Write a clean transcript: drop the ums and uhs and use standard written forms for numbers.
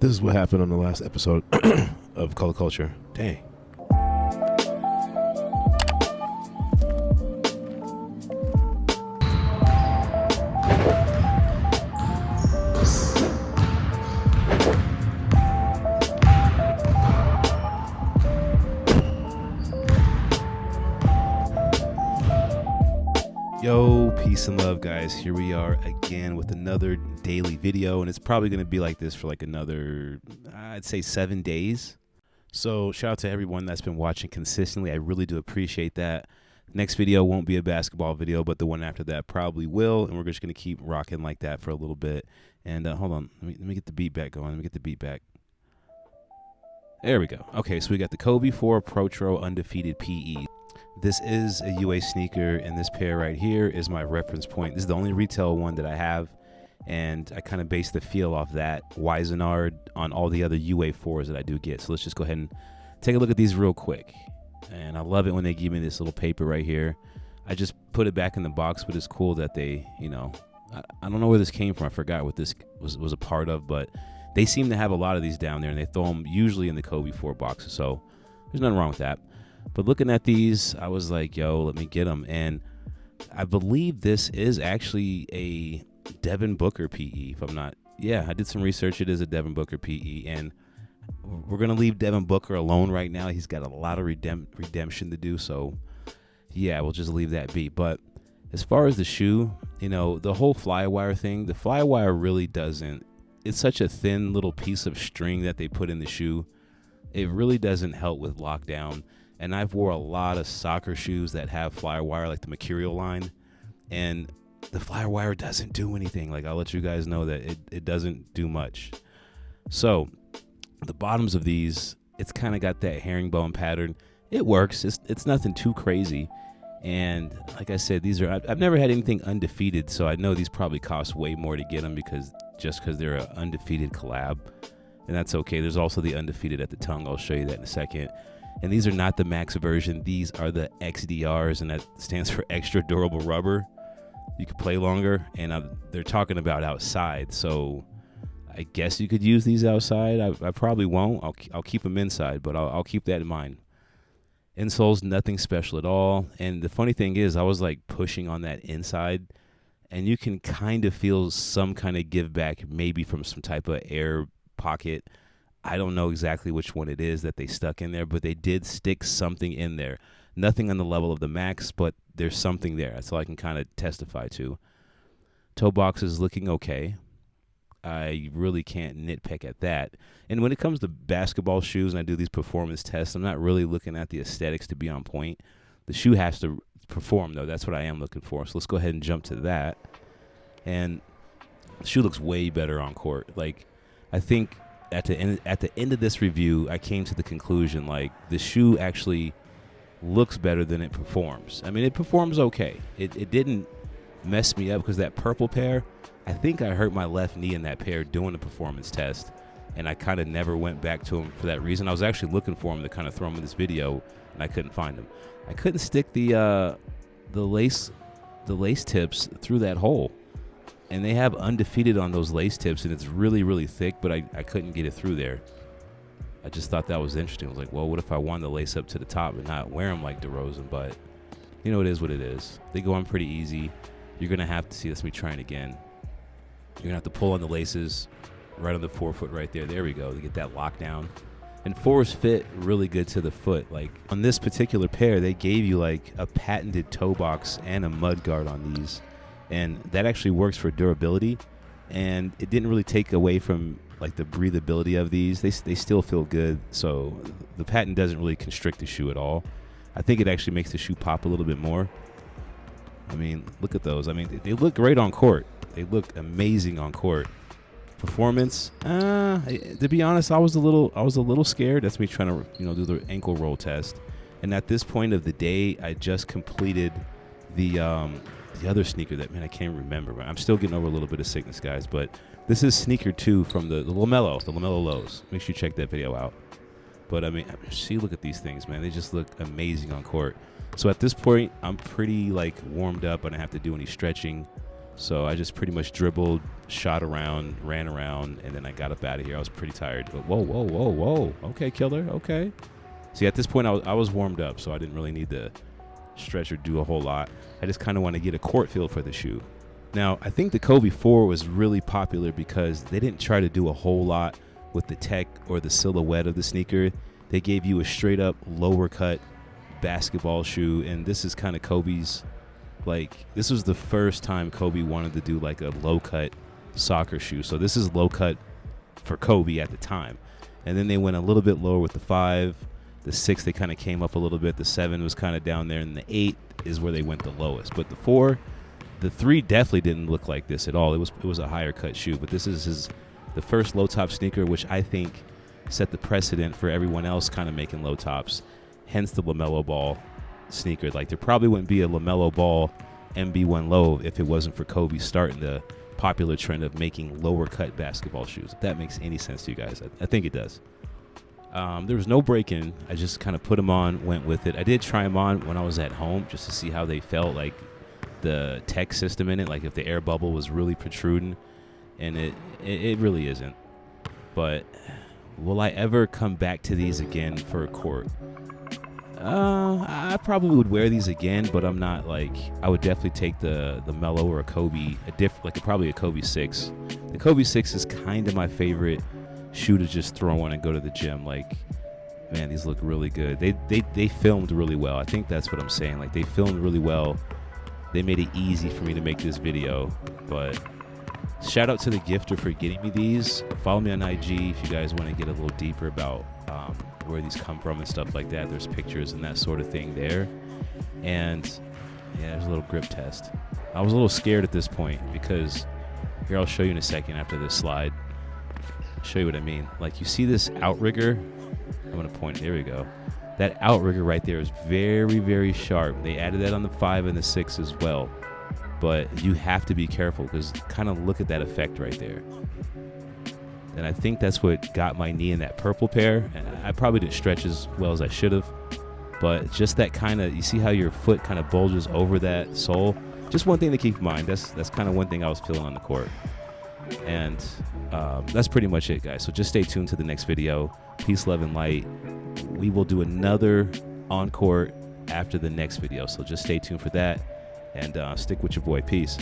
This is what happened on the last episode of Color Culture. Dang. Yo, peace and love, guys. Here we are again with another daily video, and it's probably going to be like this for like another, I'd say 7 days. So shout out to everyone that's been watching consistently. I really do appreciate that. Next video won't be a basketball video, but the one after that probably will, and we're just going to keep rocking like that for a little bit. And hold on, let me get the beat back going. Let me get the beat back. There we go. Okay, so we got the Kobe 4 Protro Undefeated PE. This is a UA sneaker, and this pair right here is my reference point. This is the only retail one that I have, and I kind of base the feel off that Wisenard on all the other UA 4s that I do get. So let's just go ahead and take a look at these real quick. And I love it when they give me this little paper right here. I just put it back in the box, but it's cool that they, you know, I don't know where this came from. I forgot what this was a part of, but they seem to have a lot of these down there, and they throw them usually in the Kobe 4 boxes. So there's nothing wrong with that. But looking at these, I was like, yo, let me get them. And I believe this is actually a Devin Booker PE, if I'm not. Yeah, I did some research. It is a Devin Booker PE. And we're going to leave Devin Booker alone right now. He's got a lot of redemption to do. So, yeah, we'll just leave that be. But as far as the shoe, you know, the whole Flywire thing, the Flywire really doesn't. It's such a thin little piece of string that they put in the shoe. It really doesn't help with lockdown. And I've wore a lot of soccer shoes that have Flywire, like the Mercurial line, and the Flywire doesn't do anything. Like, I'll let you guys know that it doesn't do much. So the bottoms of these, it's kind of got that herringbone pattern. It works. It's nothing too crazy. And like I said, these are, I've never had anything undefeated, so I know these probably cost way more to get them because they're an undefeated collab, and that's okay. There's also the undefeated at the tongue. I'll show you that in a second. And these are not the max version. These are the XDRs, and that stands for extra durable rubber. You can play longer, and they're talking about outside. So I guess you could use these outside. I probably won't. I'll keep them inside, but I'll keep that in mind. Insoles, nothing special at all. And the funny thing is, I was like pushing on that inside, and you can kind of feel some kind of give back, maybe from some type of air pocket. I don't know exactly which one it is that they stuck in there, but they did stick something in there. Nothing on the level of the Max, but there's something there. That's all I can kind of testify to. Toe box is looking okay. I really can't nitpick at that. And when it comes to basketball shoes and I do these performance tests, I'm not really looking at the aesthetics to be on point. The shoe has to perform, though. That's what I am looking for. So let's go ahead and jump to that. And the shoe looks way better on court. Like, I think at the end of this review, I came to the conclusion, like, the shoe actually looks better than it performs. I mean, it performs okay. It didn't mess me up because that purple pair, I think I hurt my left knee in that pair doing the performance test, and I kind of never went back to them for that reason. I was actually looking for them to kind of throw them in this video, and I couldn't find them. I couldn't stick the lace tips through that hole. And they have undefeated on those lace tips, and it's really, really thick, but I couldn't get it through there. I just thought that was interesting. I was like, well, what if I wanted to lace up to the top and not wear them like DeRozan? But, you know, it is what it is. They go on pretty easy. You're going to have to see this, me trying again. You're going to have to pull on the laces right on the forefoot right there. There we go, to get that lockdown. And fours fit really good to the foot. Like, on this particular pair, they gave you, like, a patented toe box and a mud guard on these. And that actually works for durability, and it didn't really take away from like the breathability of these. They still feel good, so the patent doesn't really constrict the shoe at all. I think it actually makes the shoe pop a little bit more. I mean, look at those. I mean, they look great on court. They look amazing on court. Performance, to be honest, I was a little scared. That's me trying to, you know, do the ankle roll test. And at this point of the day, I just completed the other sneaker that, man, I can't remember. I'm still getting over a little bit of sickness, guys. But this is sneaker 2 from the LaMelo lows. Make sure you check that video out. But, I mean, see, look at these things, man. They just look amazing on court. So at this point, I'm pretty, like, warmed up. I don't have to do any stretching. So I just pretty much dribbled, shot around, ran around, and then I got up out of here. I was pretty tired. But whoa. Okay, killer. Okay. See, at this point, I was warmed up, so I didn't really need to stretch or do a whole lot. I just kind of want to get a court feel for the shoe. Now, I think the Kobe 4 was really popular because they didn't try to do a whole lot with the tech or the silhouette of the sneaker. They gave you a straight up lower cut basketball shoe, and this is kind of Kobe's, like, this was the first time Kobe wanted to do like a low cut soccer shoe. So this is low cut for Kobe at the time. And then they went a little bit lower with the 5. The 6, they kind of came up a little bit. The 7 was kind of down there, and the 8 is where they went the lowest. But the 4, the 3 definitely didn't look like this at all. It was a higher cut shoe, but this is the first low top sneaker, which I think set the precedent for everyone else kind of making low tops. Hence the LaMelo Ball sneaker. Like, there probably wouldn't be a LaMelo Ball MB1 low if it wasn't for Kobe starting the popular trend of making lower cut basketball shoes. If that makes any sense to you guys, I think it does. There was no break-in. I just kind of put them on, went with it. I did try them on when I was at home just to see how they felt, like the tech system in it, like if the air bubble was really protruding, and it really isn't. But will I ever come back to these again for a court? I probably would wear these again, but I'm not like, I would definitely take the Melo or a Kobe, probably a Kobe 6. The Kobe 6 is kind of my favorite shoe to just throw on and go to the gym. Like, man, these look really good. They filmed really well. I think that's what I'm saying. Like, they filmed really well. They made it easy for me to make this video. But shout out to the gifter for getting me these. Follow me on IG if you guys want to get a little deeper about where these come from and stuff like that. There's pictures and that sort of thing there. And yeah, there's a little grip test. I was a little scared at this point because, here, I'll show you in a second after this slide. Show you what I mean. Like, you see this outrigger? I'm going to point. There we go. That outrigger right there is very, very sharp. They added that on the 5 and the 6 as well. But you have to be careful because kind of look at that effect right there. And I think that's what got my knee in that purple pair. And I probably didn't stretch as well as I should have. But just that kind of, you see how your foot kind of bulges over that sole? Just one thing to keep in mind. That's kind of one thing I was feeling on the court. And that's pretty much it, guys. So just stay tuned to the next video. Peace, love, and light. We will do another on-court after the next video. So just stay tuned for that. And stick with your boy. Peace.